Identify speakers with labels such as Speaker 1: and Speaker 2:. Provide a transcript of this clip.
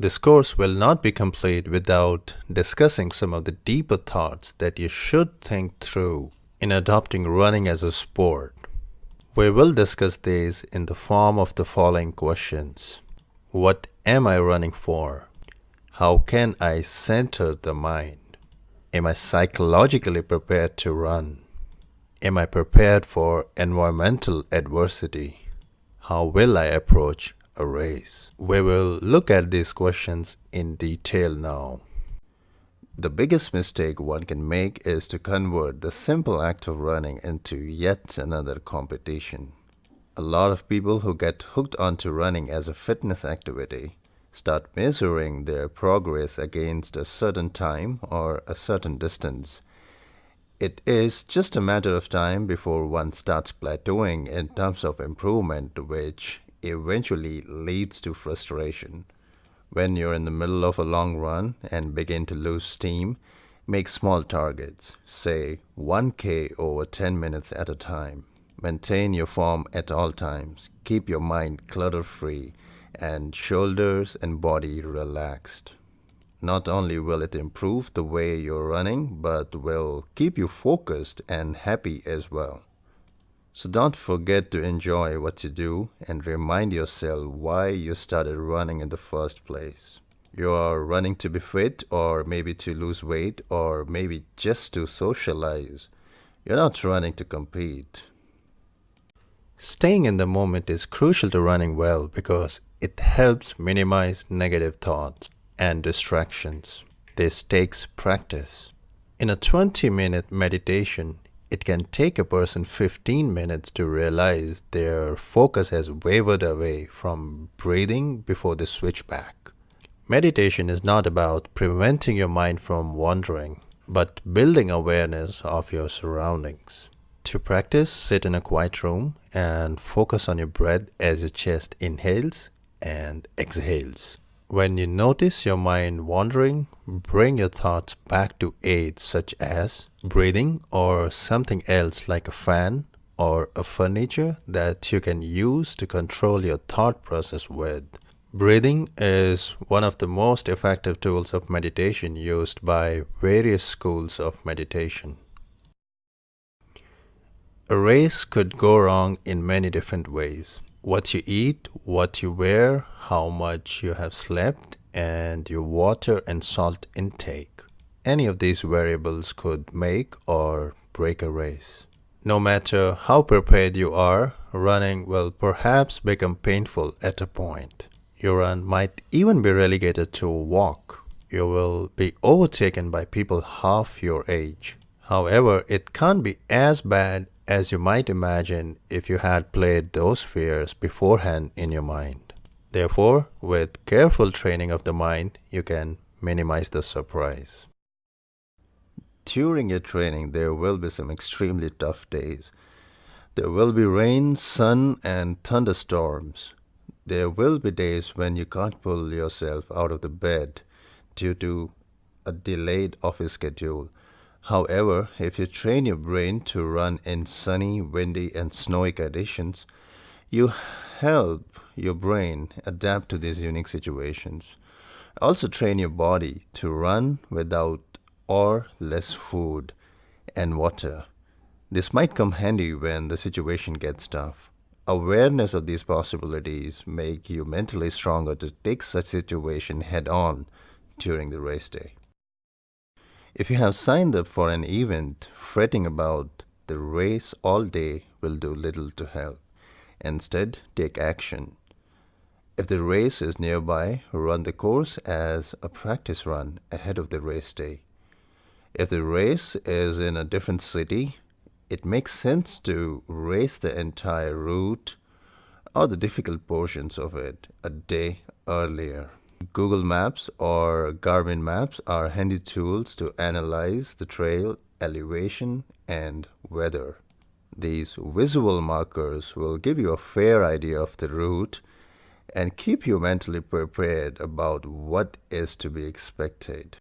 Speaker 1: This course will not be complete without discussing some of the deeper thoughts that you should think through in adopting running as a sport. We will discuss these in the form of the following questions. What am I running for? How can I center the mind? Am I psychologically prepared to run? Am I prepared for environmental adversity? How will I approach a race? We will look at these questions in detail now. The biggest mistake one can make is to convert the simple act of running into yet another competition. A lot of people who get hooked onto running as a fitness activity start measuring their progress against a certain time or a certain distance. It is just a matter of time before one starts plateauing in terms of improvement, which eventually leads to frustration. When you're in the middle of a long run and begin to lose steam, make small targets, say 1K over 10 minutes at a time. Maintain your form at all times. Keep your mind clutter-free and shoulders and body relaxed. Not only will it improve the way you're running, but will keep you focused and happy as well. So don't forget to enjoy what you do and remind yourself why you started running in the first place. You are running to be fit, or maybe to lose weight, or maybe just to socialize. You're not running to compete. Staying in the moment is crucial to running well because it helps minimize negative thoughts and distractions. This takes practice. In a 20-minute meditation, it can take a person 15 minutes to realize their focus has wavered away from breathing before they switch back. Meditation is not about preventing your mind from wandering, but building awareness of your surroundings. To practice, sit in a quiet room and focus on your breath as your chest inhales and exhales. When you notice your mind wandering, bring your thoughts back to aids such as breathing or something else like a fan or a furniture that you can use to control your thought process with. Breathing is one of the most effective tools of meditation used by various schools of meditation. A race could go wrong in many different ways. What you eat, what you wear, how much you have slept, and your water and salt intake. Any of these variables could make or break a race. No matter how prepared you are, running will perhaps become painful at a point. Your run might even be relegated to a walk. You will be overtaken by people half your age. However, it can't be as bad as you might imagine if you had played those fears beforehand in your mind. Therefore, with careful training of the mind, you can minimize the surprise. During your training, there will be some extremely tough days. There will be rain, sun, and thunderstorms. There will be days when you can't pull yourself out of the bed due to a delayed office schedule. However, if you train your brain to run in sunny, windy, and snowy conditions, you help your brain adapt to these unique situations. Also train your body to run without or less food and water. This might come handy when the situation gets tough. Awareness of these possibilities make you mentally stronger to take such situation head on during the race day. If you have signed up for an event, fretting about the race all day will do little to help. Instead, take action. If the race is nearby, run the course as a practice run ahead of the race day. If the race is in a different city, it makes sense to race the entire route or the difficult portions of it a day earlier. Google Maps or Garmin Maps are handy tools to analyze the trail, elevation, and weather. These visual markers will give you a fair idea of the route and keep you mentally prepared about what is to be expected.